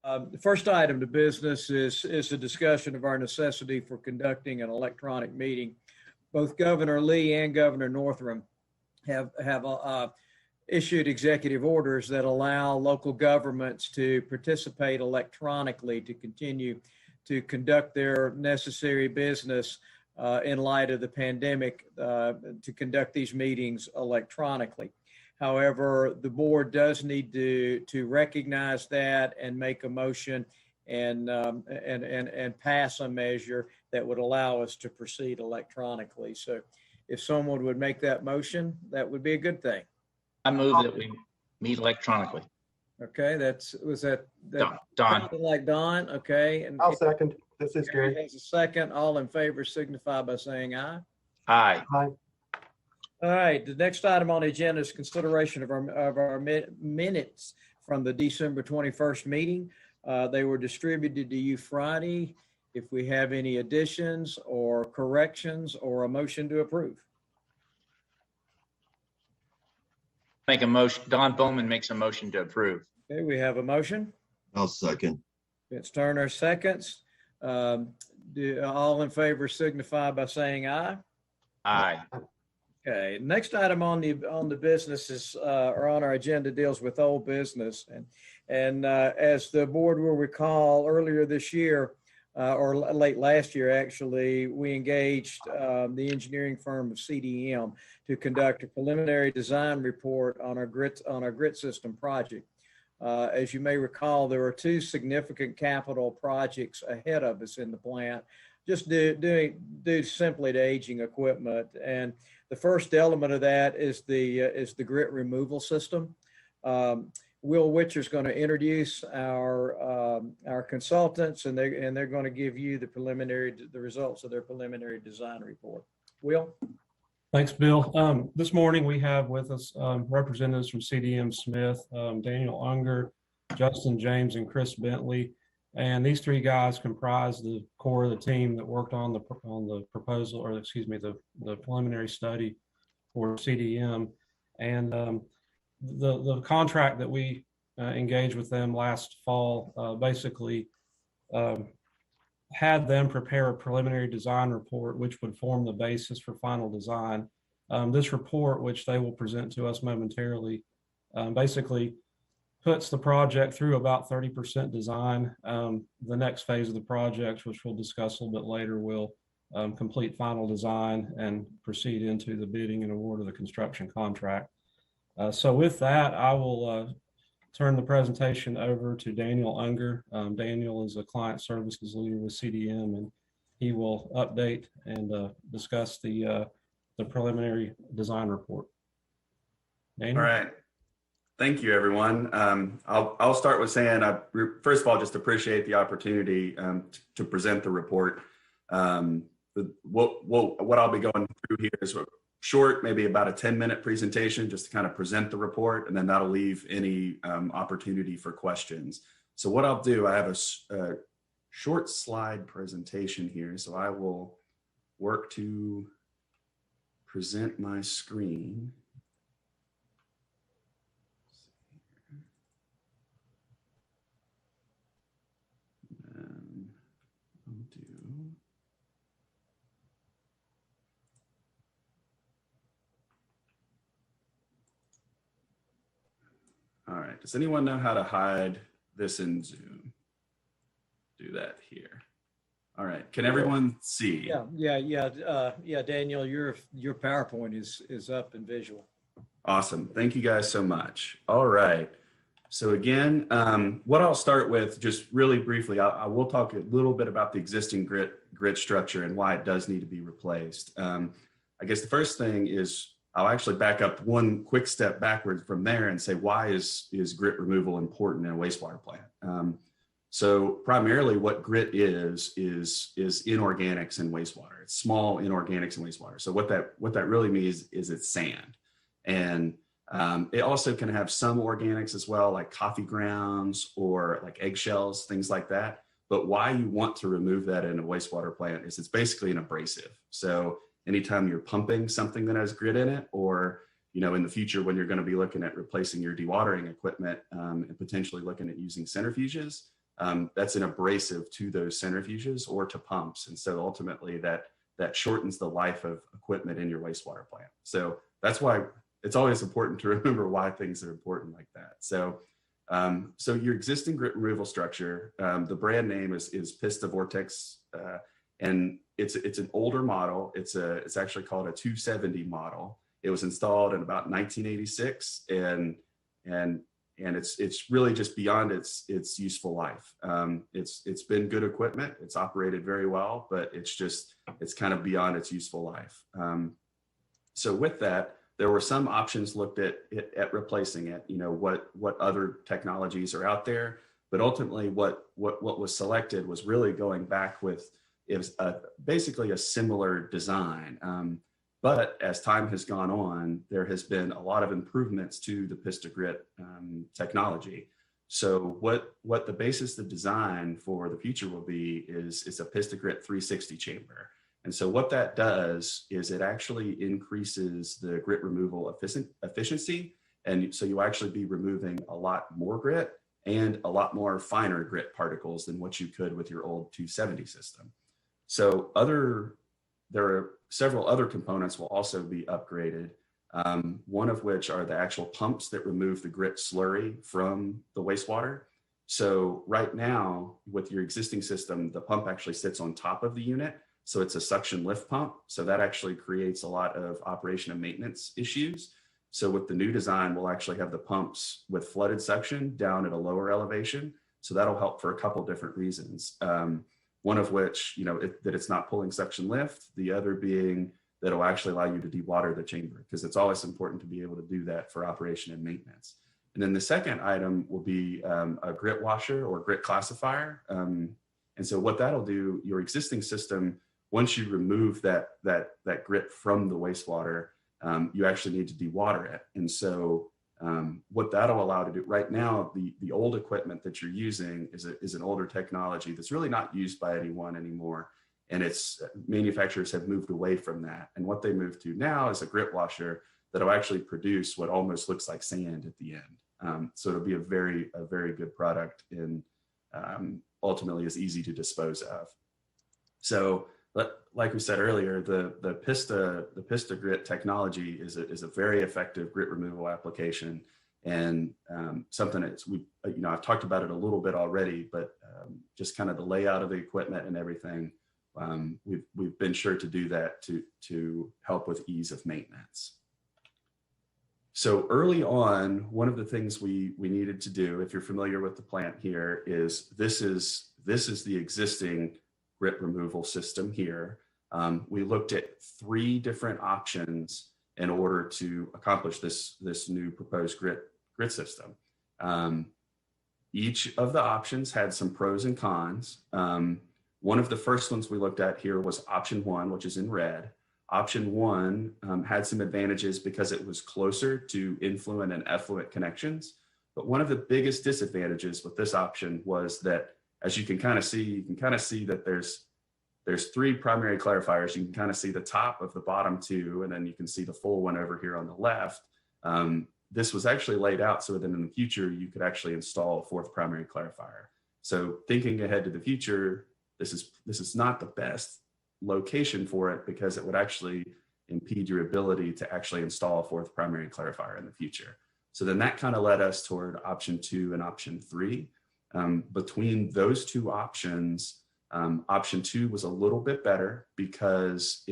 The first item to business is a discussion of our necessity for conducting an electronic meeting. Both Governor Lee and Governor Northam have issued executive orders that allow local governments to participate electronically to continue to conduct their necessary business in light of the pandemic, to conduct these meetings electronically. However, the board does need to recognize that and make a motion and pass a measure that would allow us to proceed electronically. So if someone would make that motion, that would be a good thing. I move that we meet electronically. Okay, was that Don. Like Don? Okay. And I'll second. This is Gary. Has a second. All in favor signify by saying aye. Aye. Aye. All right, the next item on the agenda is consideration of our minutes from the December 21st meeting. They were distributed to you Friday. If we have any additions or corrections or a motion to approve. Make a motion. Don Bowman makes a motion to approve. Okay, we have a motion. I'll second. Vince Turner seconds. All in favor signify by saying aye. Aye. Okay, next item on the business is or on our agenda deals with old business, and as the board will recall, earlier this year or late last year actually, we engaged the engineering firm of CDM to conduct a preliminary design report on our grit system project. As you may recall, there were two significant capital projects ahead of us in the plant, just due simply to aging equipment. And the first element of that is the grit removal system. Will Witcher's going to introduce our consultants, and they're going to give you the results of their preliminary design report. Will? Thanks, Bill. This morning we have with us representatives from CDM Smith, Daniel Unger, Justin James, and Chris Bentley. And these three guys comprise the core of the team that worked on the proposal, or excuse me, the preliminary study for CDM. And the contract that we engaged with them last fall basically had them prepare a preliminary design report, which would form the basis for final design. This report, which they will present to us momentarily, basically puts the project through about 30% design. The next phase of the project, which we'll discuss a little bit later, will complete final design and proceed into the bidding and award of the construction contract. So with that, I will turn the presentation over to Daniel Unger. Daniel is a client services leader with CDM, and he will update and discuss the preliminary design report. Daniel? All right. Thank you, everyone. I'll start with saying, first of all, just appreciate the opportunity to present the report. What I'll be going through here is a short, maybe about a 10-minute presentation, just to kind of present the report, and then that'll leave any opportunity for questions. So what I'll do, I have a short slide presentation here, so I will work to present my screen. All right, does anyone know how to hide this in Zoom? Do that here. All right, can everyone see? Yeah, Daniel, your PowerPoint is up and visual. Awesome, thank you guys so much. All right, so again, what I'll start with, just really briefly, I will talk a little bit about the existing grit structure and why it does need to be replaced. I guess the first thing is, I'll actually back up one quick step backwards from there and say, why is grit removal important in a wastewater plant? So primarily what grit is inorganics in wastewater. It's small inorganics in wastewater. So what that really means is it's sand. And it also can have some organics as well, like coffee grounds or like eggshells, things like that. But why you want to remove that in a wastewater plant is it's basically an abrasive. So anytime you're pumping something that has grit in it, or in the future when you're going to be looking at replacing your dewatering equipment and potentially looking at using centrifuges, that's an abrasive to those centrifuges or to pumps. And so ultimately that shortens the life of equipment in your wastewater plant. So that's why it's always important to remember why things are important like that. So so your existing grit removal structure, the brand name is Pista Vortex, and it's an older model. It's actually called a 270 model. It was installed in about 1986, and it's really just beyond its useful life. It's been good equipment. It's operated very well, but it's kind of beyond its useful life. So with that, there were some options looked at replacing it. You know, what other technologies are out there, but ultimately what was selected was really going back with, it was basically a similar design. But as time has gone on, there has been a lot of improvements to the Pista Grit technology. So what the basis of design for the future will be is a Pista Grit 360 chamber. And so what that does is it actually increases the grit removal efficiency. And so you'll actually be removing a lot more grit and a lot more finer grit particles than what you could with your old 270 system. So there are several other components will also be upgraded. One of which are the actual pumps that remove the grit slurry from the wastewater. So right now with your existing system, the pump actually sits on top of the unit. So it's a suction lift pump. So that actually creates a lot of operation and maintenance issues. So with the new design, we'll actually have the pumps with flooded suction down at a lower elevation. So that'll help for a couple different reasons. One of which, you know, that it's not pulling suction lift. The other being that it'll actually allow you to dewater the chamber, because it's always important to be able to do that for operation and maintenance. And then the second item will be a grit washer or grit classifier. And so what that'll do, your existing system, once you remove that grit from the wastewater, you actually need to dewater it. And so what that'll allow to do right now, the old equipment that you're using is an older technology that's really not used by anyone anymore. And it's manufacturers have moved away from that. And what they moved to now is a grit washer that'll actually produce what almost looks like sand at the end. So it'll be a very good product, and ultimately is easy to dispose of. So like we said earlier, the Pista Grit technology is a very effective grit removal application, and something that's I've talked about it a little bit already, but just kind of the layout of the equipment and everything, we've been sure to do that to help with ease of maintenance. So early on, one of the things we needed to do, if you're familiar with the plant here, is this is the existing grit removal system here. We looked at 3 different options in order to accomplish this new proposed grit system. Each of the options had some pros and cons. One of the first ones we looked at here was option 1, which is in red. Option 1 had some advantages because it was closer to influent and effluent connections. But one of the biggest disadvantages with this option was that, as you can kind of see, that there's 3 primary clarifiers. You can kind of see the top of the bottom 2, and then you can see the full one over here on the left. This was actually laid out so that in the future, you could actually install a 4th primary clarifier. So thinking ahead to the future, this is not the best location for it, because it would actually impede your ability to actually install a 4th primary clarifier in the future. So then that kind of led us toward option 2 and option 3. Between those 2 options, option 2 was a little bit better because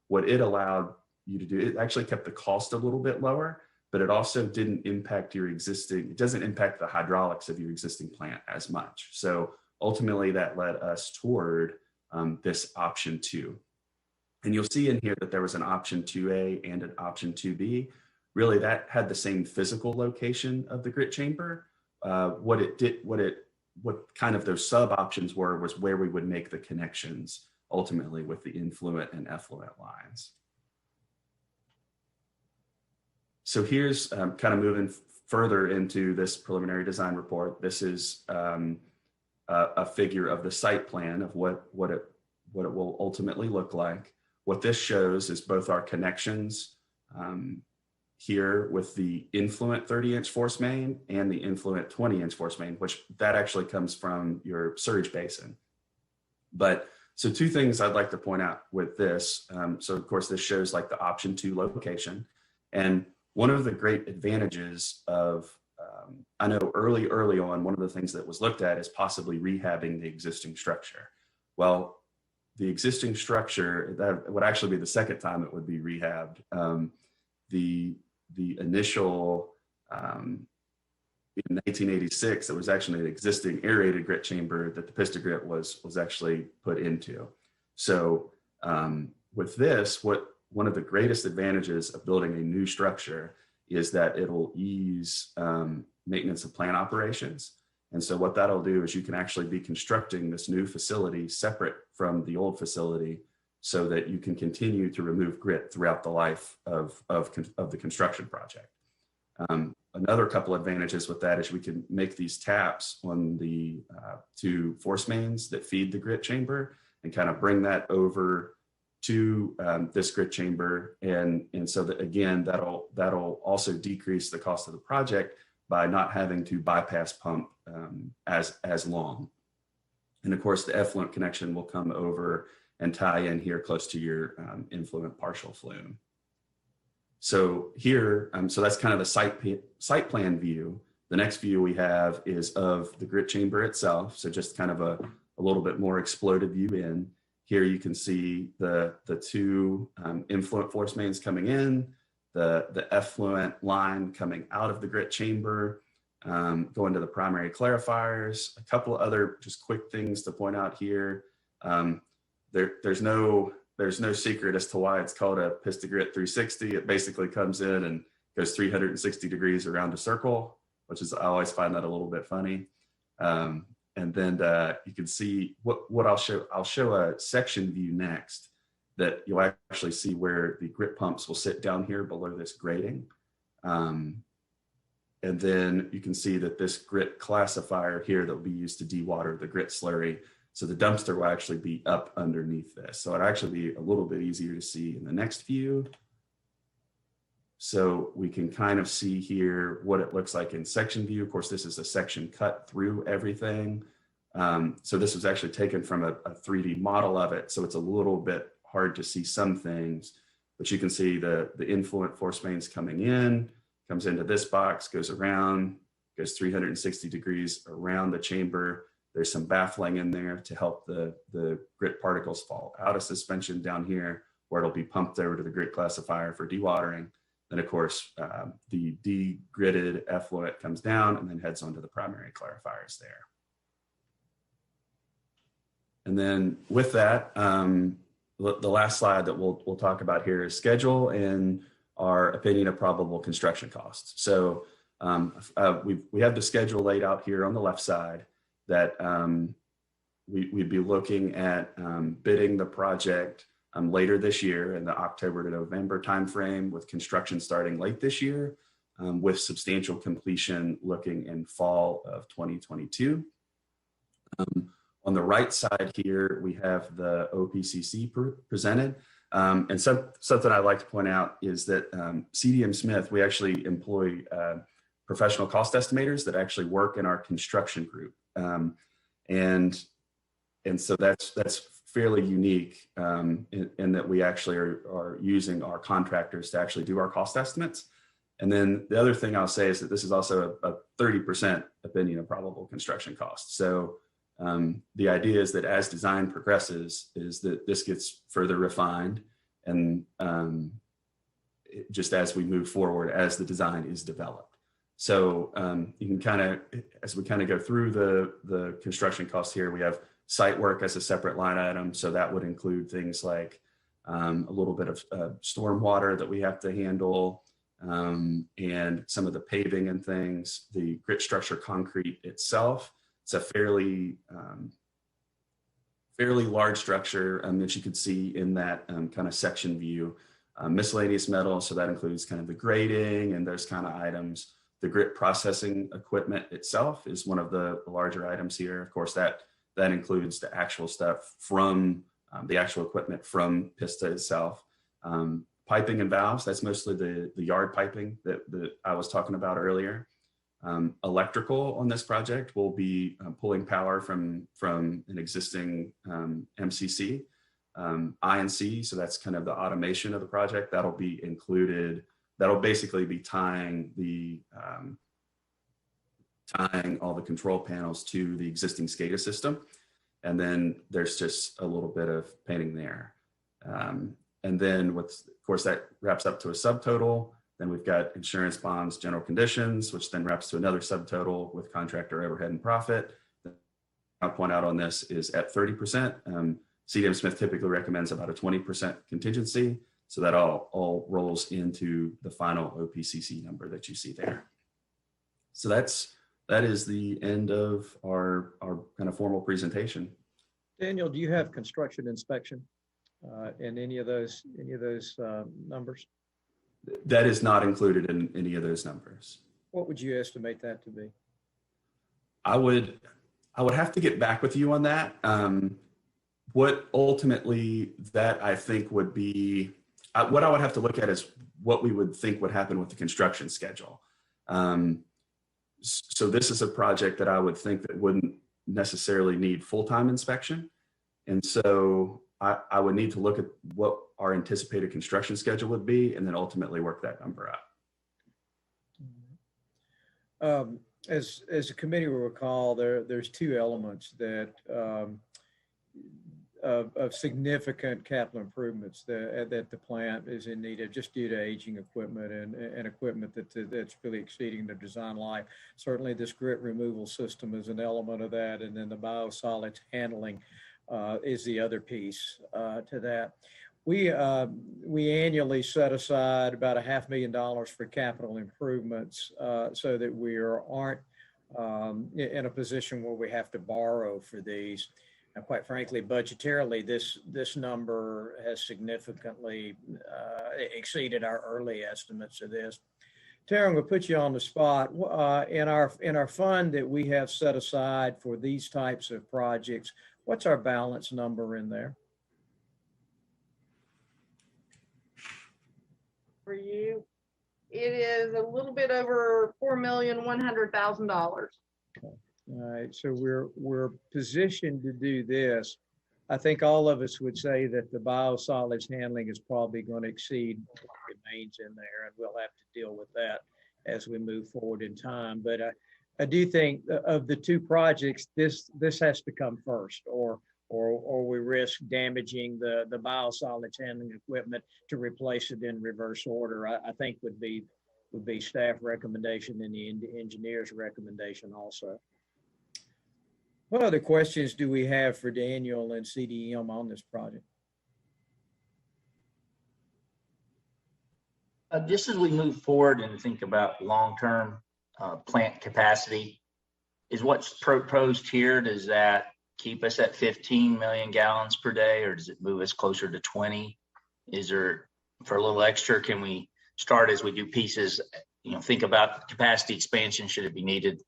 what it allowed you to do, it actually kept the cost a little bit lower, but it also didn't impact it doesn't impact the hydraulics of your existing plant as much. So ultimately that led us toward this option 2. And you'll see in here that there was an option 2A and an option 2B. Really, that had the same physical location of the grit chamber. What kind of those sub options was where we would make the connections ultimately with the influent and effluent lines. So here's kind of moving further into this preliminary design report. This is a figure of the site plan of what it will ultimately look like. What this shows is both our connections here with the influent 30-inch force main and the influent 20-inch force main, which that actually comes from your surge basin. But so two things I'd like to point out with this. So of course, this shows like the option 2 location. And one of the great advantages of, I know early on, one of the things that was looked at is possibly rehabbing the existing structure. Well, the existing structure, that would actually be the second time it would be rehabbed. The initial, in 1986, it was actually an existing aerated grit chamber that the pista grit was actually put into. So with this, one of the greatest advantages of building a new structure is that it'll ease maintenance of plant operations. And so what that'll do is you can actually be constructing this new facility separate from the old facility so that you can continue to remove grit throughout the life of the construction project. Another couple advantages with that is we can make these taps on the 2 force mains that feed the grit chamber and kind of bring that over to this grit chamber. And so that, again, that'll also decrease the cost of the project by not having to bypass pump as long. And of course, the effluent connection will come over and tie in here close to your influent partial flume. So here, so that's kind of the site plan view. The next view we have is of the grit chamber itself. So just kind of a little bit more exploded view in. Here you can see the 2 influent force mains coming in, the effluent line coming out of the grit chamber, going to the primary clarifiers. A couple of other just quick things to point out here. There's no secret as to why it's called a pista grit 360. It basically comes in and goes 360 degrees around a circle, which is, I always find that a little bit funny. And then you can see what I'll show. I'll show a section view next that you'll actually see where the grit pumps will sit down here below this grating. And then you can see that this grit classifier here that will be used to dewater the grit slurry. So the dumpster will actually be up underneath this. So it'll actually be a little bit easier to see in the next view. So we can kind of see here what it looks like in section view. Of course, this is a section cut through everything. So this was actually taken from a 3D model of it. So it's a little bit hard to see some things, but you can see the influent force mains coming in, comes into this box, goes around, goes 360 degrees around the chamber. There's some baffling in there to help the grit particles fall out of suspension down here, where it'll be pumped over to the grit classifier for dewatering. Then of course, the degritted effluent comes down and then heads onto the primary clarifiers there. And then with that, the last slide that we'll talk about here is schedule and our opinion of probable construction costs. So we have the schedule laid out here on the left side that we'd be looking at bidding the project later this year in the October to November timeframe, with construction starting late this year, with substantial completion looking in fall of 2022. On the right side here, we have the OPCC presented. And something I'd like to point out is that CDM Smith, we actually employ professional cost estimators that actually work in our construction group. And so that's fairly unique in that we actually are using our contractors to actually do our cost estimates. And then the other thing I'll say is that this is also a 30% opinion of probable construction costs. So the idea is that as design progresses, is that this gets further refined, and just as we move forward, as the design is developed. So you can kind of, as we kind of go through the construction costs here, we have site work as a separate line item. So that would include things like a little bit of stormwater that we have to handle, and some of the paving and things. The grit structure concrete itself, it's a fairly large structure that you could see in that kind of section view. Miscellaneous metal, so that includes kind of the grading and those kind of items. The grit processing equipment itself is one of the larger items here. Of course, that includes the actual stuff from the actual equipment from Pista itself. piping and valves. That's mostly the yard piping that I was talking about earlier. Electrical on this project will be pulling power from an existing MCC. I&C, so that's kind of the automation of the project. That'll be included. That'll basically be tying all the control panels to the existing SCADA system. And then there's just a little bit of painting there. And then of course, that wraps up to a subtotal. Then we've got insurance, bonds, general conditions, which then wraps to another subtotal with contractor overhead and profit. I'll point out on this is at 30%. CDM Smith typically recommends about a 20% contingency. So that all rolls into the final OPCC number that you see there. So that is the end of our kind of formal presentation. Daniel, do you have construction inspection in any of those numbers? That is not included in any of those numbers. What would you estimate that to be? I would have to get back with you on that. What ultimately that I think would be, what I would have to look at is what we would think would happen with the construction schedule. So this is a project that I would think that wouldn't necessarily need full-time inspection. And so I would need to look at what our anticipated construction schedule would be and then ultimately work that number out. As a committee will recall, there's two elements that of significant capital improvements that the plant is in need of, just due to aging equipment and equipment that's really exceeding the design life. Certainly this grit removal system is an element of that, and then the biosolids handling is the other piece to that. We annually set aside about $500,000 for capital improvements so that we aren't in a position where we have to borrow for these. And quite frankly, budgetarily, this number has significantly exceeded our early estimates of this. Tara, I'm going to put you on the spot. In our fund that we have set aside for these types of projects, what's our balance number in there? For you, it is a little bit over $4,100,000. All right, so we're positioned to do this. I think all of us would say that the biosolids handling is probably going to exceed what remains in there, and we'll have to deal with that as we move forward in time. But I do think of the two projects, this has to come first, or we risk damaging the biosolids handling equipment to replace it in reverse order. I think would be staff recommendation and the engineer's recommendation also. What other questions do we have for Daniel and CDM on this project? Just as we move forward and think about long-term plant capacity, is what's proposed here, does that keep us at 15 million gallons per day, or does it move us closer to 20? Is there, for a little extra, can we start as we do pieces, think about capacity expansion should it be needed?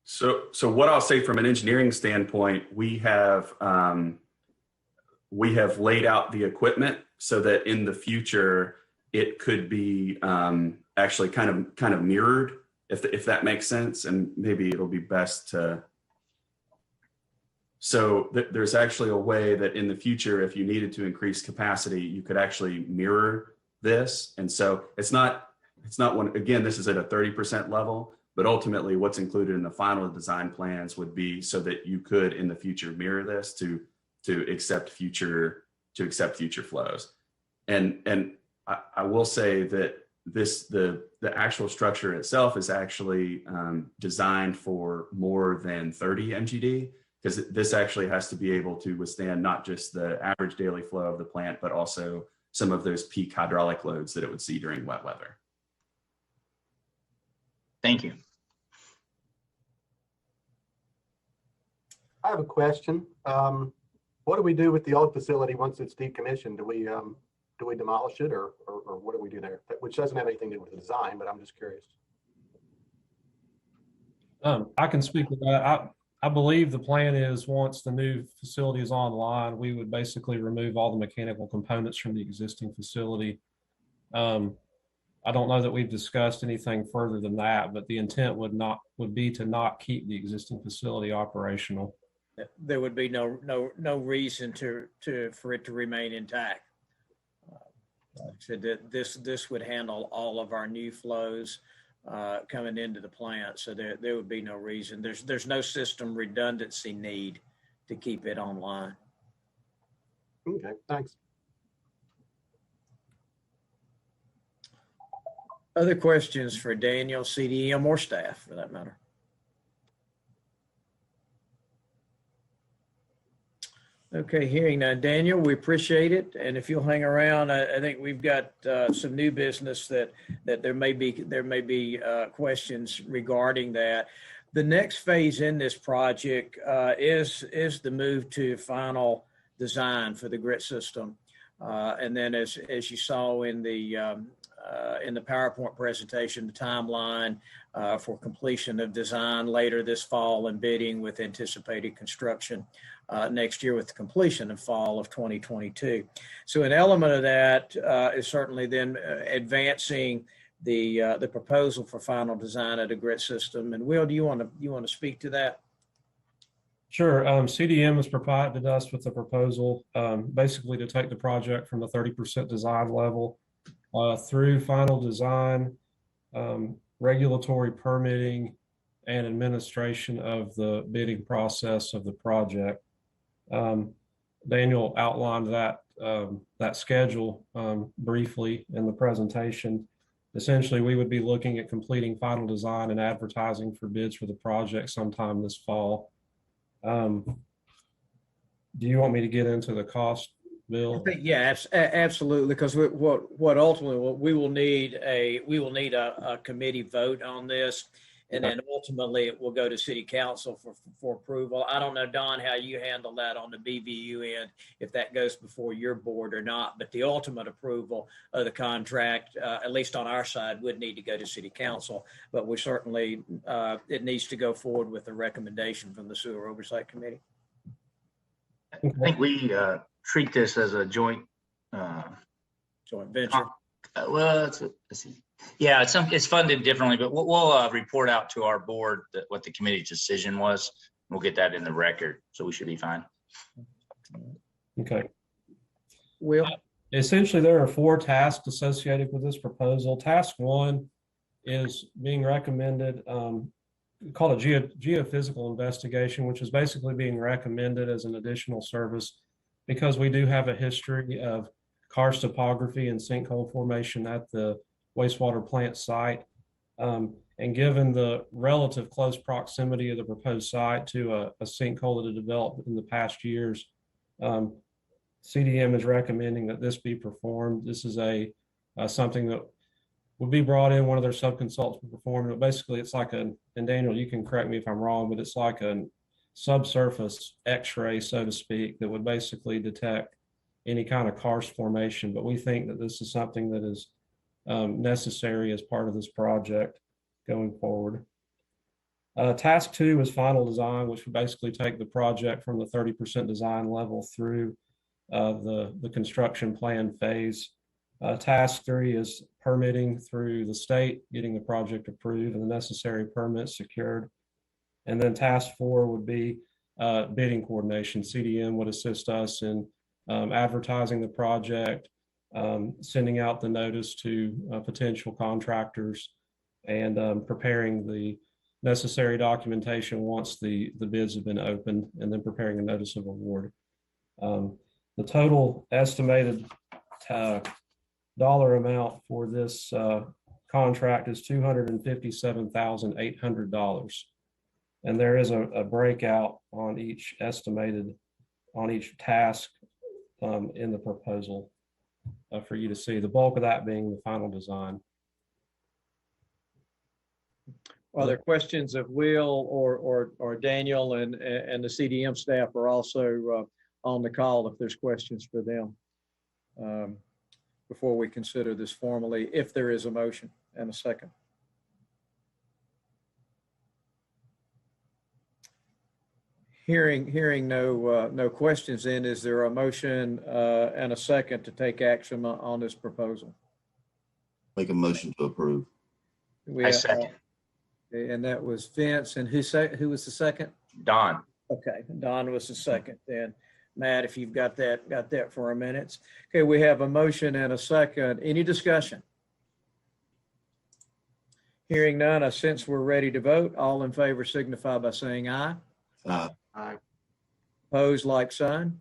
So what I'll say from an engineering standpoint, we have laid out the equipment so that in the future it could be actually kind of mirrored, if that makes sense, and maybe it'll be best to. So there's actually a way that in the future, if you needed to increase capacity, you could actually mirror this, and so it's not one. Again, this is at a 30% level. But ultimately, what's included in the final design plans would be so that you could, in the future, mirror this to accept future flows. And I will say that the actual structure itself is actually designed for more than 30 MGD, because this actually has to be able to withstand not just the average daily flow of the plant, but also some of those peak hydraulic loads that it would see during wet weather. Thank you. I have a question. What do we do with the old facility once it's decommissioned? Do we demolish it, or what do we do there? Which doesn't have anything to do with the design, but I'm just curious. I can speak to that. I believe the plan is once the new facility is online, we would basically remove all the mechanical components from the existing facility. I don't know that we've discussed anything further than that, but the intent would be to not keep the existing facility operational. There would be no reason for it to remain intact. Like I said, that this would handle all of our new flows coming into the plant, so there would be no reason. There's no system redundancy need to keep it online. Okay, thanks. Other questions for Daniel, CDM, or staff for that matter? Okay, hearing none. Daniel, we appreciate it. And if you'll hang around, I think we've got some new business that there may be questions regarding that. The next phase in this project is the move to final design for the grit system. And then as you saw in the PowerPoint presentation, the timeline for completion of design later this fall and bidding with anticipated construction next year with the completion in fall of 2022. So an element of that is certainly then advancing the proposal for final design of the grit system. And Will, do you want to speak to that? Sure. CDM has provided us with a proposal basically to take the project from the 30% design level through final design, regulatory permitting, and administration of the bidding process of the project. Daniel outlined that schedule briefly in the presentation. Essentially, we would be looking at completing final design and advertising for bids for the project sometime this fall. Do you want me to get into the cost, Bill? Yeah, absolutely. Because what ultimately we will need a committee vote on this, and then ultimately it will go to City Council for approval. I don't know, Don, how you handle that on the BVU end, if that goes before your board or not. But the ultimate approval of the contract, at least on our side, would need to go to City Council. But we certainly it needs to go forward with a recommendation from the Sewer Oversight Committee. I think we treat this as a joint venture. Well, let's see. Yeah, it's funded differently, but we'll report out to our board what the committee's decision was. We'll get that in the record, so we should be fine. Okay. Will? Essentially, there are 4 tasks associated with this proposal. Task 1 is being recommended, called a geophysical investigation, which is basically being recommended as an additional service because we do have a history of karst topography and sinkhole formation at the wastewater plant site. And given the relative close proximity of the proposed site to a sinkhole that had developed in the past years, CDM is recommending that this be performed. This is something that would be brought in, one of their subconsultants to perform. But basically, it's like and Daniel, you can correct me if I'm wrong, but it's like a subsurface X-ray, so to speak, that would basically detect any kind of karst formation. But we think that this is something that is necessary as part of this project going forward. Task 2 is final design, which would basically take the project from the 30% design level through the construction plan phase. Task 3 is permitting through the state, getting the project approved and the necessary permits secured. And then task 4 would be bidding coordination. CDM would assist us in advertising the project, sending out the notice to potential contractors, and preparing the necessary documentation once the bids have been opened, and then preparing a notice of award. The total estimated dollar amount for this contract is $257,800. And there is a breakout on each task in the proposal for you to see, the bulk of that being the final design. Are there questions of Will or Daniel, and the CDM staff are also on the call if there's questions for them before we consider this formally, if there is a motion and a second? Hearing no questions, then is there a motion and a second to take action on this proposal? Make a motion to approve. We I have, second. and that was Vince, and who was the second? Don. Okay, Don was the second then. Matt, if you've got that for a minute. Okay, we have a motion and a second. Any discussion? Hearing none, I sense we're ready to vote. All in favor signify by saying aye. Aye. Opposed, like sign.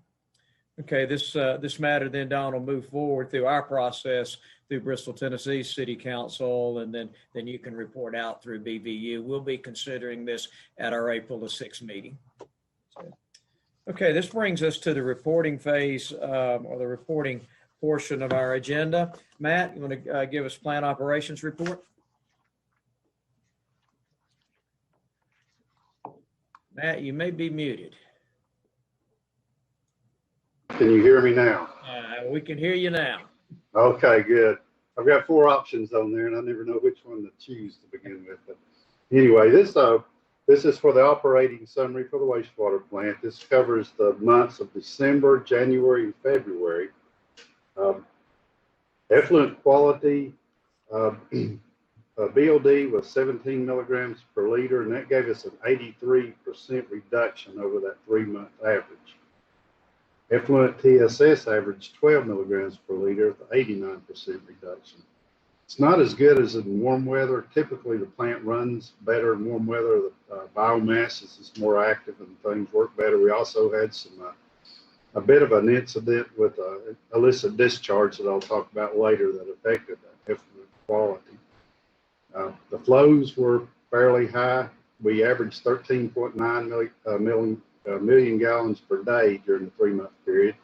Okay, this matter then, Don, will move forward through our process through Bristol, Tennessee City Council, and then you can report out through BVU. We'll be considering this at our April the 6th meeting. Okay, this brings us to the reporting phase or the reporting portion of our agenda. Matt, you want to give us plant operations report? Matt, you may be muted. Can you hear me now? We can hear you now. Okay, good. I've got 4 options on there and I never know which one to choose to begin with. But anyway, this is for the operating summary for the wastewater plant. This covers the months of December, January, and February. Effluent quality, BOD was 17 milligrams per liter, and that gave us an 83% reduction over that 3-month average. Effluent TSS averaged 12 milligrams per liter with an 89% reduction. It's not as good as in warm weather. Typically, the plant runs better in warm weather. The biomass is more active and things work better. We also had a bit of an incident with illicit discharge that I'll talk about later that affected that effluent quality. The flows were fairly high. We averaged 13.9 million gallons per day during the 3-month period.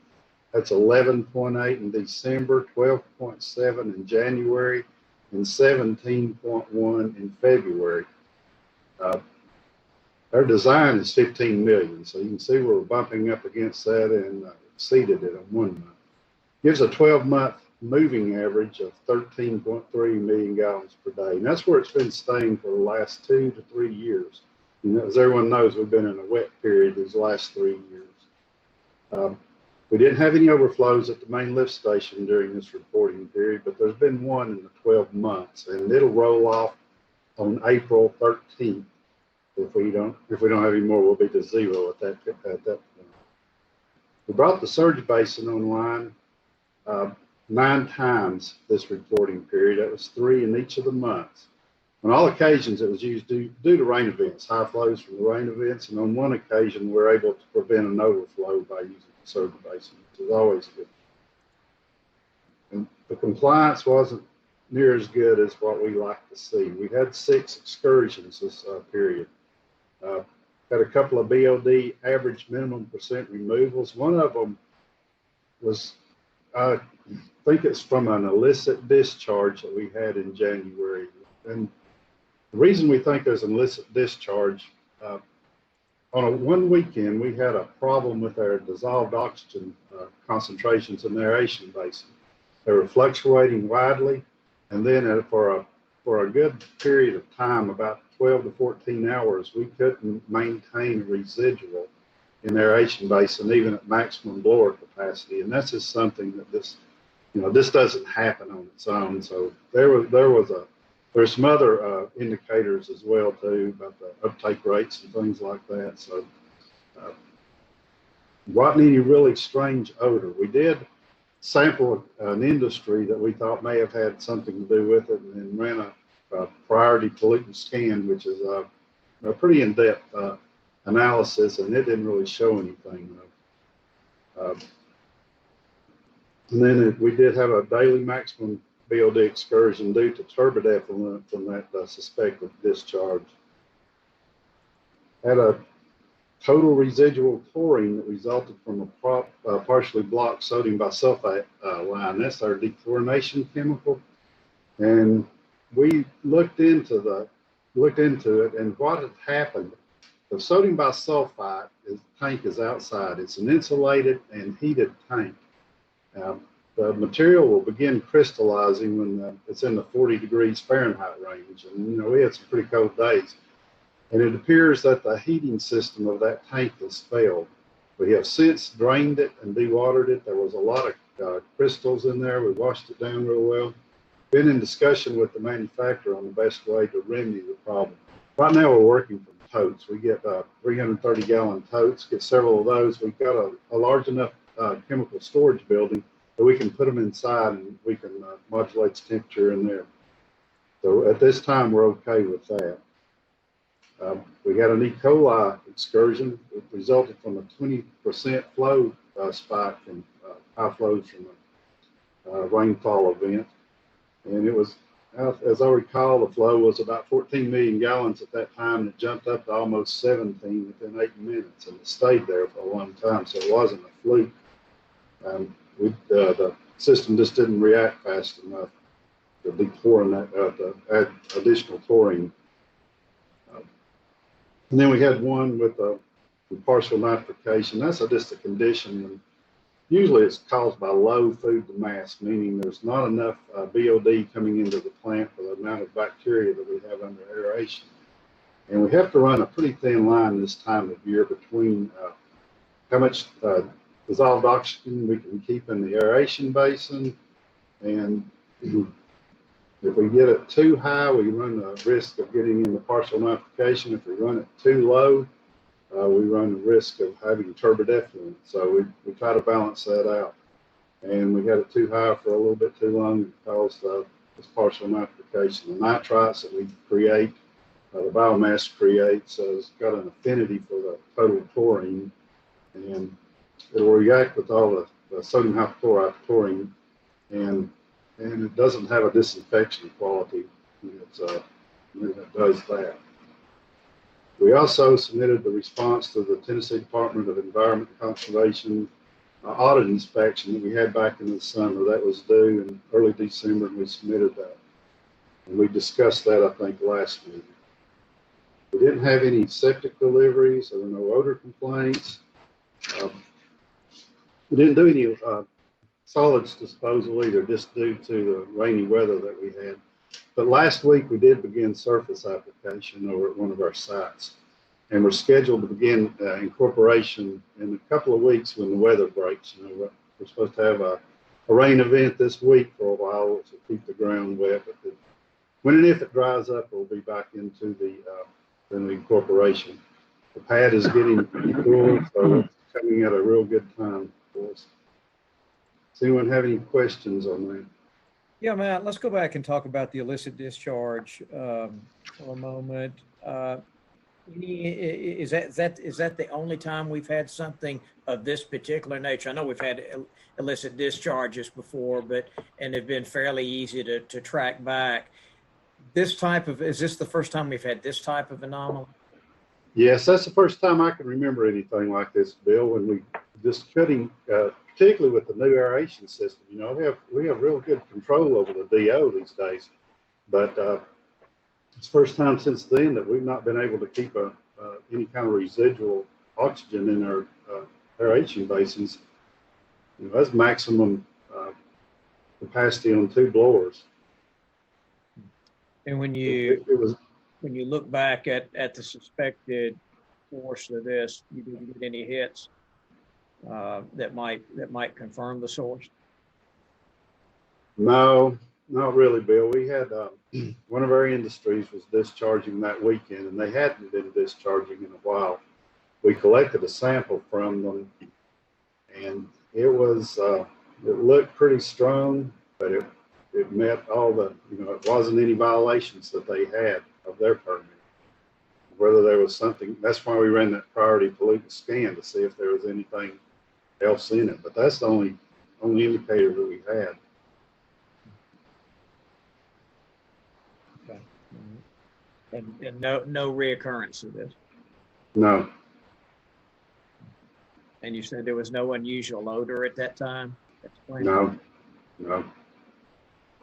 That's 11.8 in December, 12.7 in January, and 17.1 in February. Our design is 15 million, so you can see we're bumping up against that and exceeded it in 1 month. Gives a 12-month moving average of 13.3 million gallons per day. And that's where it's been staying for the last 2 to 3 years. You know, as everyone knows, we've been in a wet period these last 3 years. We didn't have any overflows at the main lift station during this reporting period, but there's been one in the 12 months, and it'll roll off on April 13th. If we don't have any more, we'll be to 0 at that point. We brought the surge basin online 9 times this reporting period. That was 3 in each of the months. On all occasions, it was used due to rain events, high flows from the rain events, and on one occasion, we were able to prevent an overflow by using the surge basin, which is always good. And the compliance wasn't near as good as what we like to see. We had 6 excursions this period. Had a couple of BOD average minimum percent removals. One of them was, I think it's from an illicit discharge that we had in January. And the reason we think there's an illicit discharge, on one weekend, we had a problem with our dissolved oxygen concentrations in the aeration basin. They were fluctuating widely, and then for a good period of time, about 12 to 14 hours, we couldn't maintain a residual in the aeration basin, even at maximum blower capacity. And that's just something that this doesn't happen on its own. So there's some other indicators as well too about the uptake rates and things like that. So wasn't any really strange odor. We did sample an industry that we thought may have had something to do with it, and ran a priority pollutant scan, which is a pretty in-depth analysis, and it didn't really show anything. And then we did have a daily maximum BOD excursion due to turbid effluent from that suspected discharge. Had a total residual chlorine that resulted from a partially blocked sodium bisulfite line. That's our dechlorination chemical. And we looked into it, and what had happened, the sodium bisulfite tank is outside. It's an insulated and heated tank. The material will begin crystallizing when it's in the 40 degrees Fahrenheit range. And, we had some pretty cold days. And it appears that the heating system of that tank has failed. We have since drained it and dewatered it. There was a lot of crystals in there. We washed it down real well. Been in discussion with the manufacturer on the best way to remedy the problem. Right now, we're working from totes. We get 330-gallon totes, get several of those. We've got a large enough chemical storage building that we can put them inside and we can modulate the temperature in there. So at this time, we're okay with that. We had an E. coli excursion. It resulted from a 20% flow spike from high flows from a rainfall event. And it was, as I recall, the flow was about 14 million gallons at that time, and it jumped up to almost 17 within 8 minutes, and it stayed there for a long time, so it wasn't a fluke. The system just didn't react fast enough to be pouring that, to add additional chlorine. And then we had one with partial nitrification. That's just a condition, and usually it's caused by low food to mass, meaning there's not enough BOD coming into the plant for the amount of bacteria that we have under aeration. And we have to run a pretty thin line this time of year between how much dissolved oxygen we can keep in the aeration basin, and if we get it too high, we run the risk of getting into partial nitrification. If we run it too low, we run the risk of having turbid effluent. So we try to balance that out. And we had it too high for a little bit too long because this partial nitrification. The nitrites that we create, the biomass creates, has got an affinity for the total chlorine, and it will react with all the sodium hypochlorite chlorine, and it doesn't have a disinfection quality. It does that. We also submitted the response to the Tennessee Department of Environment and Conservation audit inspection that we had back in the summer. That was due in early December, and we submitted that. And we discussed that, I think, last week. We didn't have any septic deliveries. There were no odor complaints. We didn't do any solids disposal either, just due to the rainy weather that we had. But last week we did begin surface application over at one of our sites, and we're scheduled to begin incorporation in a couple of weeks when the weather breaks. We're supposed to have a rain event this week for a while to keep the ground wet, but when and if it dries up, we'll be back into the incorporation. The pad is getting cool, so it's coming at a real good time for us. Does anyone have any questions on that? Yeah, Matt, let's go back and talk about the illicit discharge for a moment. Is that the only time we've had something of this particular nature? I know we've had illicit discharges before, and they've been fairly easy to track back. Is this the first time we've had this type of anomaly? Yes, that's the first time I can remember anything like this, Bill, when we just cutting, particularly with the new aeration system. We have real good control over the DO these days, but it's the first time since then that we've not been able to keep any kind of residual oxygen in our aeration basins. That's maximum capacity on 2 blowers. And when you look back at the suspected force of this, you didn't get any hits that might confirm the source? No, not really, Bill. We had one of our industries was discharging that weekend, and they hadn't been discharging in a while. We collected a sample from them, and it looked pretty strong, but it met all the, it wasn't any violations that they had of their permit. Whether there was something, that's why we ran that priority pollutant scan to see if there was anything else in it. But that's the only indicator that we had. Okay. And no reoccurrence of this? No. And you said there was no unusual odor at that time? No.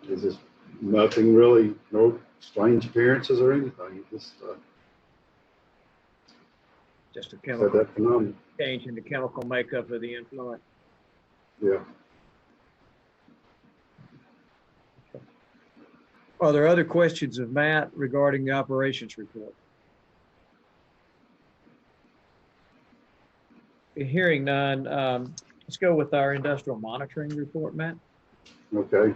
It's just nothing really, no strange appearances or anything. Just a chemical that phenomenon. change in the chemical makeup of the influent. Yeah. Are there other questions of Matt regarding the operations report? Hearing none, let's go with our industrial monitoring report, Matt. Okay.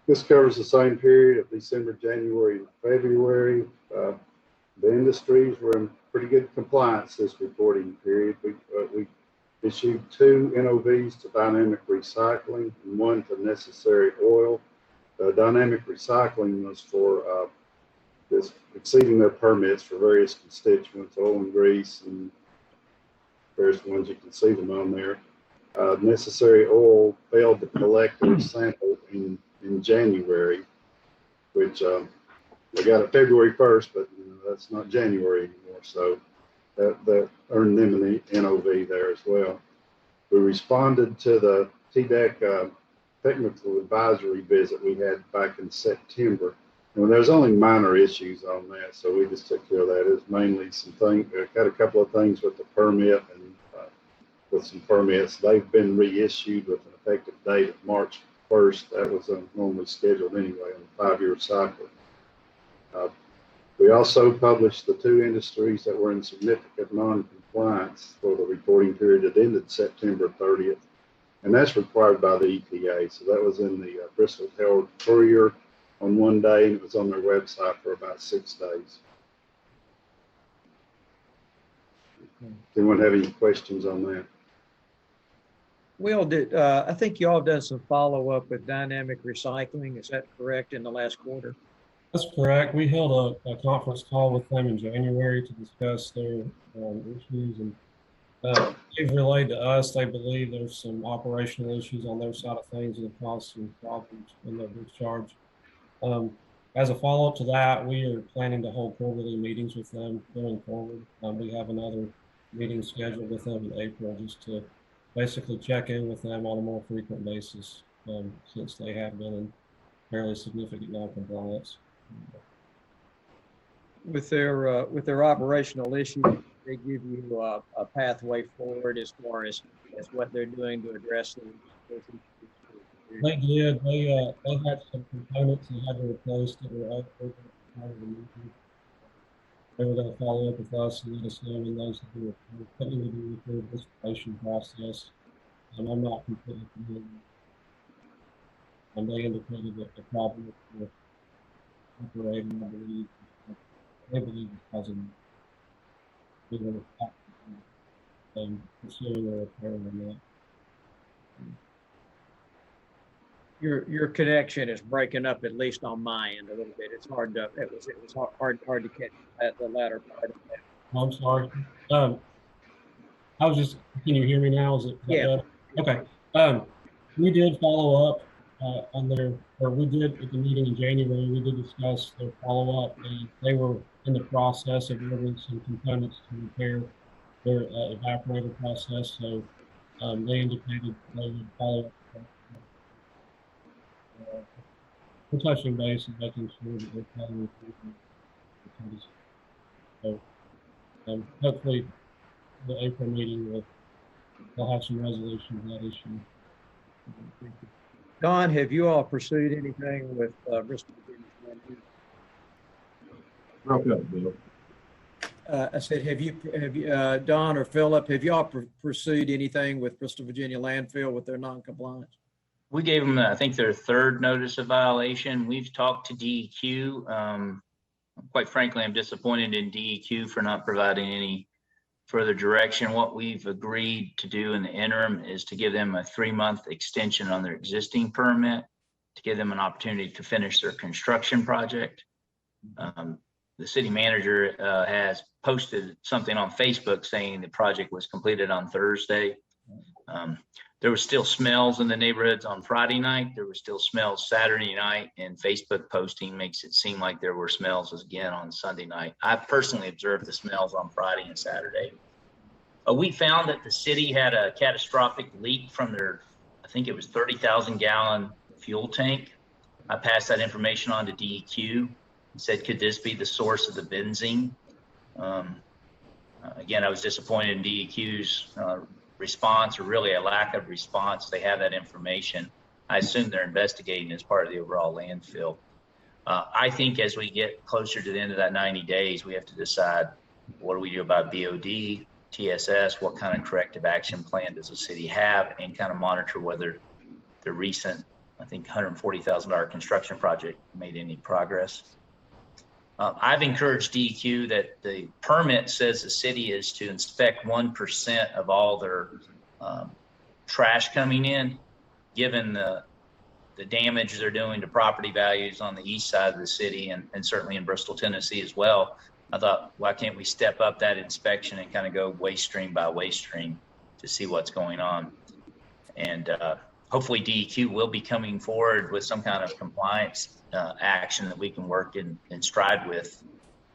This covers the same period of December, January, and February. The industries were in pretty good compliance this reporting period. We issued 2 NOVs to dynamic recycling and 1 to necessary oil. Dynamic recycling was for this exceeding their permits for various constituents, oil and grease, and various ones you can see them on there. Necessary oil failed to collect their sample in January, which they got it February 1st, but that's not January anymore. So that earned them an NOV there as well. We responded to the TDEC technical advisory visit we had back in September. And there's only minor issues on that, so we just took care of that. It's mainly some things, got a couple of things with the permit and with some permits. They've been reissued with an effective date of March 1st. That was normally scheduled anyway on a 5-year cycle. We also published the 2 industries that were in significant non-compliance for the reporting period that ended September 30th. And that's required by the EPA. So that was in the Bristol Herald Courier on one day, and it was on their website for about 6 days. Does anyone have any questions on that? Will, I think you all done some follow-up with dynamic recycling. Is that correct in the last quarter? That's correct. We held a conference call with them in January to discuss their issues, and they've relayed to us they believe there's some operational issues on their side of things that have caused some problems in their discharge. As a follow-up to that, we are planning to hold quarterly meetings with them going forward. We have another meeting scheduled with them in April just to basically check in with them on a more frequent basis since they have been in fairly significant non-compliance. With their operational issues, they give you a pathway forward as far as what they're doing to address those issues. They did. They had some components they had to replace that were out there. They were going to follow up with us and let us know when those would be something to do with their dissipation process. And I'm not completely familiar. And they indicated that the problem with operating, I believe, they believe it's causing pursuing a repair on that. Your connection is breaking up, at least on my end, a little bit. It's hard to it was hard to catch the latter part of that. I'm sorry. I was just. Can you hear me now? Is it? Yeah. Okay. We did follow up on their, or we did at the meeting in January. We did discuss their follow up. They were in the process of ordering some components to repair their evaporator process. So they indicated they would follow up. We're touching base and making sure that they're planning improvement. So hopefully the April meeting will have some resolution to that issue. Don, have you all pursued anything with Bristol, Virginia? Broke up, Bill. I said, have you Don or Philip, have you all pursued anything with Bristol, Virginia landfill with their non-compliance? We gave them, I think, their 3rd notice of violation. We've talked to DEQ. Quite frankly, I'm disappointed in DEQ for not providing any further direction. What we've agreed to do in the interim is to give them a 3-month extension on their existing permit to give them an opportunity to finish their construction project. The city manager has posted something on Facebook saying the project was completed on Thursday. There were still smells in the neighborhoods on Friday night. There were still smells Saturday night, and Facebook posting makes it seem like there were smells again on Sunday night. I personally observed the smells on Friday and Saturday. We found that the city had a catastrophic leak from their, I think it was 30,000 gallon fuel tank. I passed that information on to DEQ and said, could this be the source of the benzene? Again, I was disappointed in DEQ's response, or really a lack of response. They have that information. I assume they're investigating as part of the overall landfill. I think as we get closer to the end of that 90 days, we have to decide what do we do about BOD. TSS, what kind of corrective action plan does the city have, and kind of monitor whether the recent, I think, $140,000 construction project made any progress. I've encouraged DEQ that the permit says the city is to inspect 1% of all their trash coming in, given the damage they're doing to property values on the east side of the city and certainly in Bristol, Tennessee as well. I thought, why can't we step up that inspection and kind of go waste stream by waste stream to see what's going on? And hopefully DEQ will be coming forward with some kind of compliance action that we can work in stride with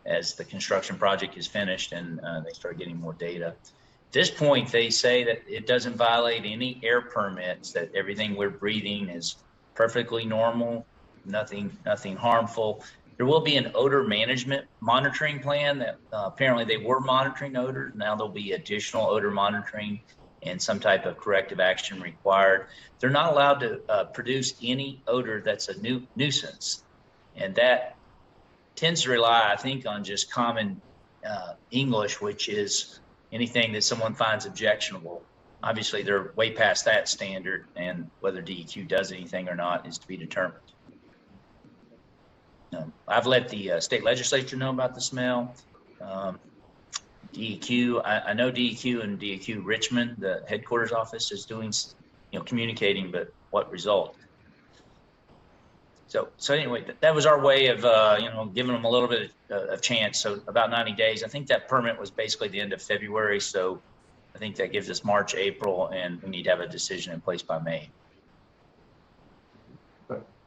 as the construction project is finished and they start getting more data. At this point, they say that it doesn't violate any air permits, that everything we're breathing is perfectly normal, nothing harmful. There will be an odor management monitoring plan that apparently they were monitoring odor. Now there'll be additional odor monitoring and some type of corrective action required. They're not allowed to produce any odor that's a nuisance. And that tends to rely, I think, on just common English, which is anything that someone finds objectionable. Obviously, they're way past that standard, and whether DEQ does anything or not is to be determined. I've let the state legislature know about the smell. DEQ, I know DEQ and DEQ Richmond, the headquarters office, is doing, communicating, but what result? So anyway, that was our way of, giving them a little bit of chance. So about 90 days. I think that permit was basically the end of February. So I think that gives us March, April, and we need to have a decision in place by May.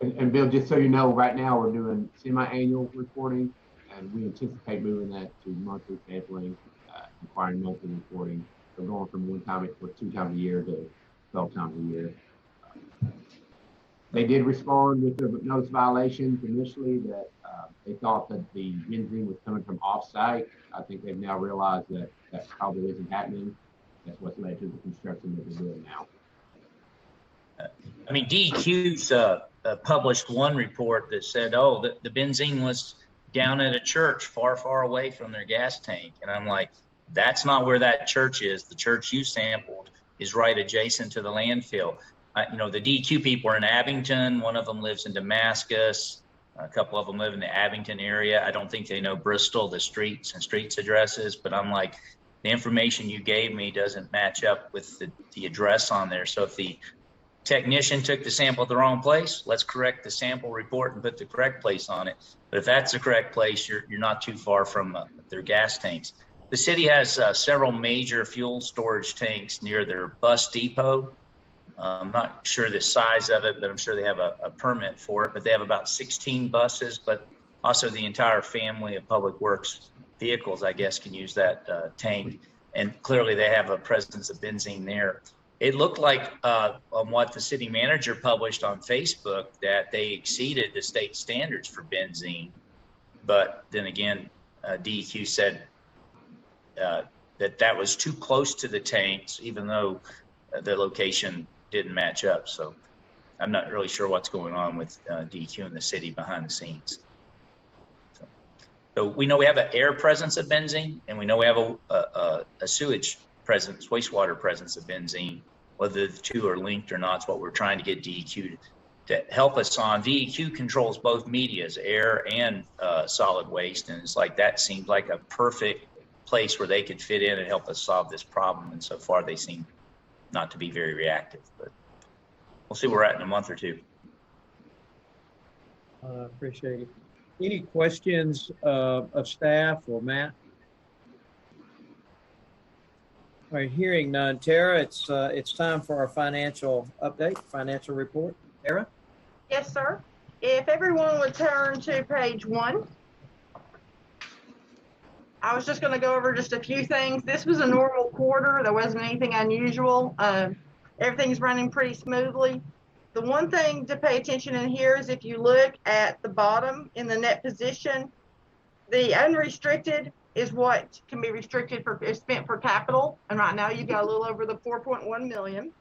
And Bill, just so you know, right now we're doing semi-annual reporting, and we anticipate moving that to monthly sampling, requiring monthly reporting. So going from 2 times a year to 12 times a year. They did respond with the notice violations initially that they thought that the benzene was coming from off-site. I think they've now realized that that probably isn't happening. That's what's led to the construction that they're doing now. I mean, DEQ's published one report that said, the benzene was down at a church far, far away from their gas tank. And I'm like, that's not where that church is. The church you sampled is right adjacent to the landfill. The DEQ people are in Abington. One of them lives in Damascus. A couple of them live in the Abington area. I don't think they know Bristol, the streets addresses, but I'm like, the information you gave me doesn't match up with the address on there. So if the technician took the sample at the wrong place, let's correct the sample report and put the correct place on it. But if that's the correct place, you're not too far from their gas tanks. The city has several major fuel storage tanks near their bus depot. I'm not sure the size of it, but I'm sure they have a permit for it. But they have about 16 buses, but also the entire family of public works vehicles, I guess, can use that tank. And clearly they have a presence of benzene there. It looked like on what the city manager published on Facebook that they exceeded the state standards for benzene. But then again, DEQ said that was too close to the tanks, even though the location didn't match up. So I'm not really sure what's going on with DEQ and the city behind the scenes. So we know we have an air presence of benzene, and we know we have a sewage presence, wastewater presence of benzene. Whether the two are linked or not is what we're trying to get DEQ to help us on. DEQ controls both medias, air and solid waste, and it's like that seems like a perfect place where they could fit in and help us solve this problem. And so far, they seem not to be very reactive, but we'll see where we're at in a month or two. Appreciate it. Any questions of staff or Matt? All right, hearing none. Tara, it's time for our financial update, financial report. Tara? Yes, sir. If everyone would turn to page 1. I was just going to go over just a few things. This was a normal quarter. There wasn't anything unusual. Everything's running pretty smoothly. The one thing to pay attention in here is if you look at the bottom in the net position, the unrestricted is what can be restricted for is spent for capital. And right now you've got a little over the 4.1 million.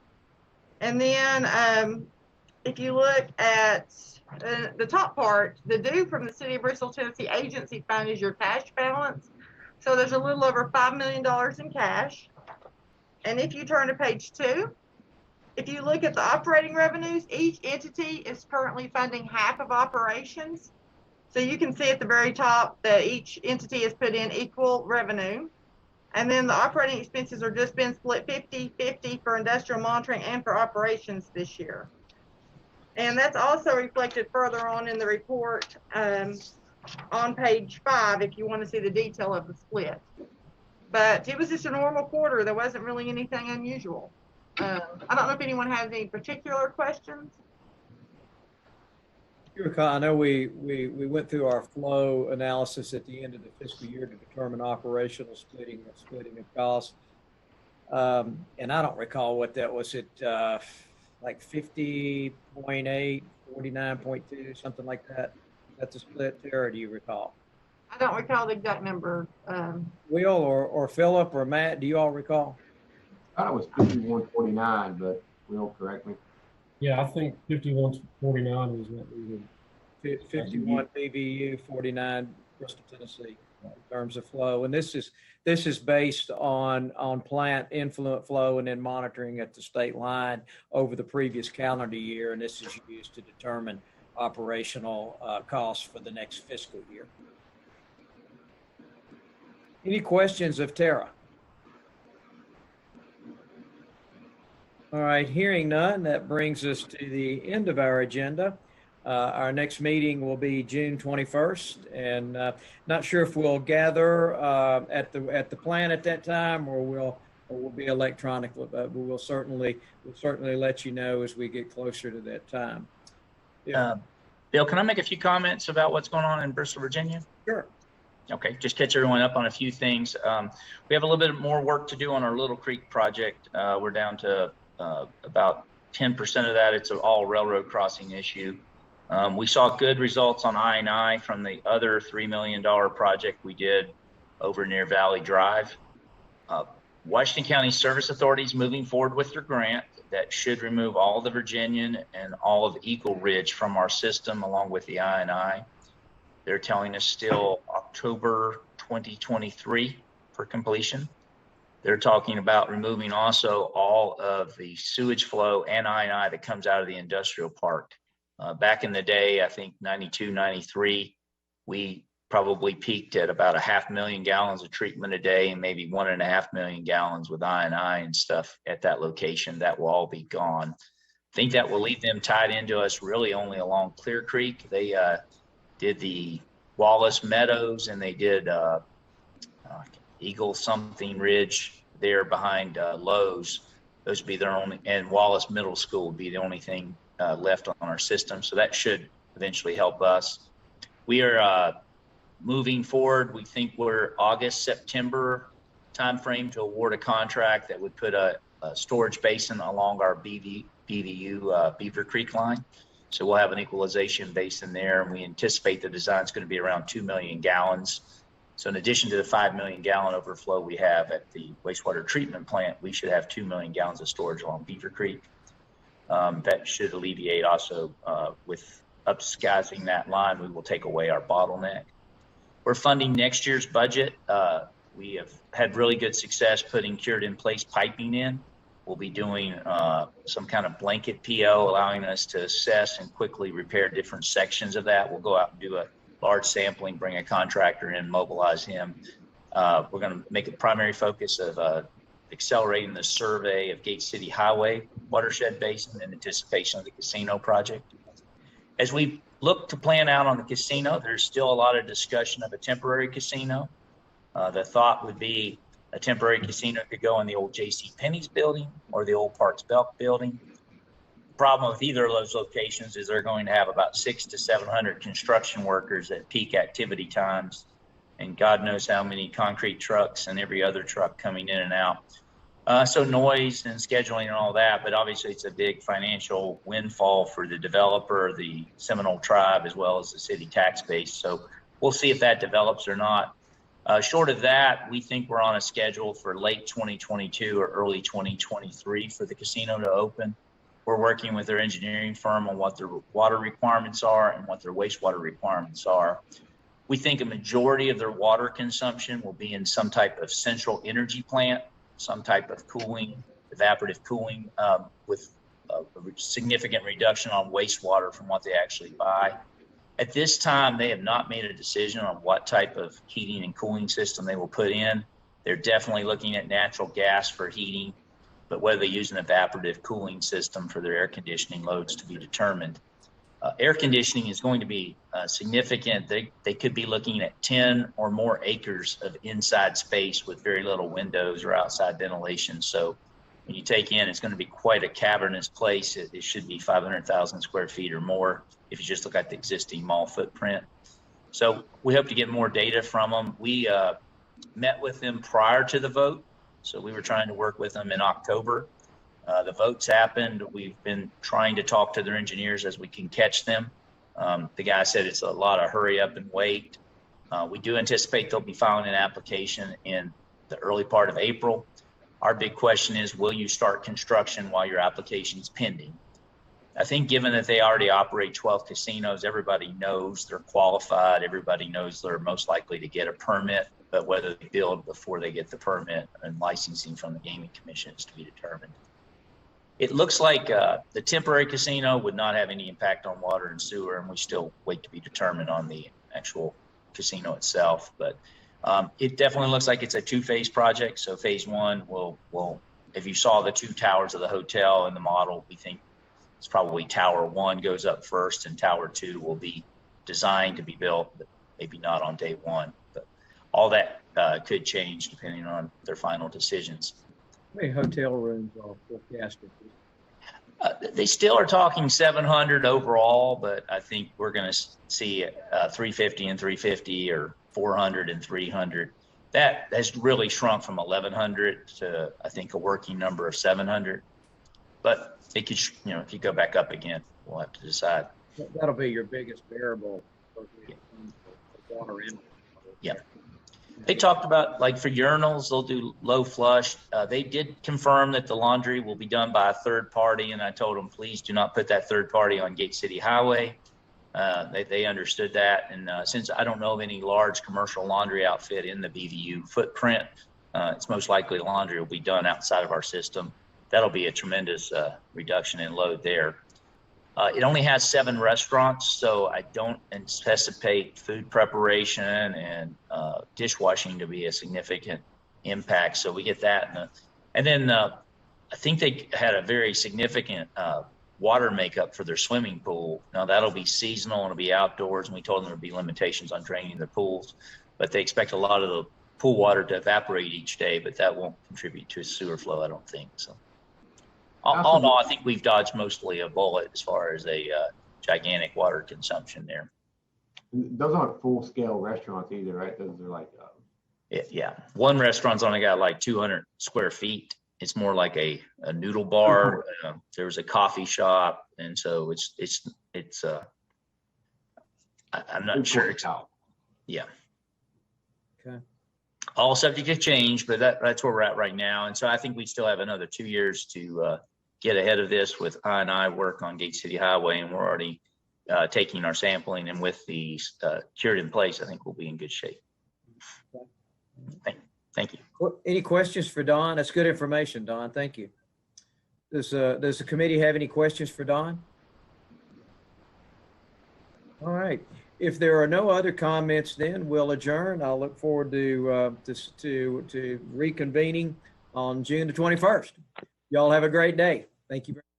And then if you look at the top part, the due from the City of Bristol, Tennessee agency fund is your cash balance. So there's a little over $5 million in cash. And if you turn to page 2, if you look at the operating revenues, each entity is currently funding half of operations. So you can see at the very top that each entity has put in equal revenue. And then the operating expenses are just been split 50-50 for industrial monitoring and for operations this year. And that's also reflected further on in the report on page 5 if you want to see the detail of the split. But it was just a normal quarter. There wasn't really anything unusual. I don't know if anyone has any particular questions. You recall, I know we went through our flow analysis at the end of the fiscal year to determine operational splitting of costs. And I don't recall what that was. It like 50.8, 49.2, something like that. That's a split there, or do you recall? I don't recall the exact number. Will or Philip or Matt, do you all recall? I thought it was 5149, but Will, correct me. Yeah, I think 5149 was what we did. 51 BVU, 49 Bristol, Tennessee, in terms of flow. And this is based on plant influent flow and then monitoring at the state line over the previous calendar year. And this is used to determine operational costs for the next fiscal year. Any questions of Tara? All right, hearing none, that brings us to the end of our agenda. Our next meeting will be June 21st, and not sure if we'll gather at the plant at that time, or we'll be electronically, but we'll certainly let you know as we get closer to that time. Yeah. Bill, can I make a few comments about what's going on in Bristol, Virginia? Sure. Okay, just catch everyone up on a few things. We have a little bit more work to do on our Little Creek project. We're down to about 10% of that. It's an all railroad crossing issue. We saw good results on I&I from the other $3 million project we did over near Valley Drive. Washington County Service Authority is moving forward with their grant that should remove all the Virginian and all of Eagle Ridge from our system along with the I&I. They're telling us still October 2023 for completion. They're talking about removing also all of the sewage flow and I&I that comes out of the industrial park. Back in the day, I think 92, 93, we probably peaked at about 500,000 gallons of treatment a day and maybe 1.5 million gallons with I&I and stuff at that location. That will all be gone. I think that will leave them tied into us really only along Clear Creek. They did the Wallace Meadows and they did Eagle something Ridge there behind Lowe's. Those would be their only, and Wallace Middle School would be the only thing left on our system. So that should eventually help us. We are moving forward. We think we're August, September timeframe to award a contract that would put a storage basin along our BVU Beaver Creek line. So we'll have an equalization basin there, and we anticipate the design is going to be around 2 million gallons. So in addition to the 5 million gallon overflow we have at the wastewater treatment plant, we should have 2 million gallons of storage along Beaver Creek. That should alleviate also with upsizing that line, we will take away our bottleneck. We're funding next year's budget. We have had really good success putting cured in place piping in. We'll be doing some kind of blanket PO, allowing us to assess and quickly repair different sections of that. We'll go out and do a large sampling, bring a contractor in, mobilize him. We're going to make a primary focus of accelerating the survey of Gate City Highway watershed basin in anticipation of the casino project. As we look to plan out on the casino, there's still a lot of discussion of a temporary casino. The thought would be a temporary casino could go in the old J.C. Penney's building or the old Parks Belk building. The problem with either of those locations is they're going to have about 600 to 700 construction workers at peak activity times, and God knows how many concrete trucks and every other truck coming in and out. So noise and scheduling and all that, but obviously it's a big financial windfall for the developer, the Seminole tribe, as well as the city tax base. So we'll see if that develops or not. Short of that, we think we're on a schedule for late 2022 or early 2023 for the casino to open. We're working with their engineering firm on what their water requirements are and what their wastewater requirements are. We think a majority of their water consumption will be in some type of central energy plant, some type of cooling, evaporative cooling, with a significant reduction on wastewater from what they actually buy. At this time, they have not made a decision on what type of heating and cooling system they will put in. They're definitely looking at natural gas for heating, but whether they use an evaporative cooling system for their air conditioning loads to be determined. Air conditioning is going to be significant. They could be looking at 10 or more acres of inside space with very little windows or outside ventilation. So when you take in, it's going to be quite a cavernous place. It should be 500,000 square feet or more if you just look at the existing mall footprint. So we hope to get more data from them. We met with them prior to the vote. So we were trying to work with them in October. The votes happened. We've been trying to talk to their engineers as we can catch them. The guy said it's a lot of hurry up and wait. We do anticipate they'll be filing an application in the early part of April. Our big question is, will you start construction while your application is pending? I think given that they already operate 12 casinos, everybody knows they're qualified. Everybody knows they're most likely to get a permit, but whether they build before they get the permit and licensing from the Gaming Commission is to be determined. It looks like the temporary casino would not have any impact on water and sewer, and we still wait to be determined on the actual casino itself. But it definitely looks like it's a two-phase project. So phase one will, if you saw the two towers of the hotel in the model, we think it's probably tower one goes up first and tower two will be designed to be built, but maybe not on day one. But all that could change depending on their final decisions. How many hotel rooms are forecasted? They still are talking 700 overall, but I think we're going to see 350 and 350 or 400 and 300. That has really shrunk from 1,100 to, I think, a working number of 700. But it could, if you go back up again, we'll have to decide. That'll be your biggest variable for water in. Yeah. They talked about, like, for urinals, they'll do low flush. They did confirm that the laundry will be done by a third party, and I told them, please do not put that third party on Gate City Highway. They understood that, and since I don't know of any large commercial laundry outfit in the BVU footprint, it's most likely laundry will be done outside of our system. That'll be a tremendous reduction in load there. It only has 7 restaurants, so I don't anticipate food preparation and dishwashing to be a significant impact. So we get that. And then I think they had a very significant water makeup for their swimming pool. Now that'll be seasonal and it'll be outdoors, and we told them there'll be limitations on draining their pools, but they expect a lot of the pool water to evaporate each day, but that won't contribute to sewer flow, I don't think. So all in all, I think we've dodged mostly a bullet as far as a gigantic water consumption there. Those aren't full-scale restaurants either, right? Those are like yeah. One restaurant's only got like 200 square feet. It's more like a noodle bar. There's a coffee shop, and so it's I'm not sure. Yeah. Okay. All subject to change, but that's where we're at right now. And so I think we still have another 2 years to get ahead of this with I&I work on Gate City Highway, and we're already taking our sampling, and with the cured in place, I think we'll be in good shape. Thank you. Well, any questions for Don? That's good information, Don. Thank you. Does the committee have any questions for Don? All right. If there are no other comments, then we'll adjourn. I'll look forward to reconvening on June the 21st. Y'all have a great day. Thank you very much.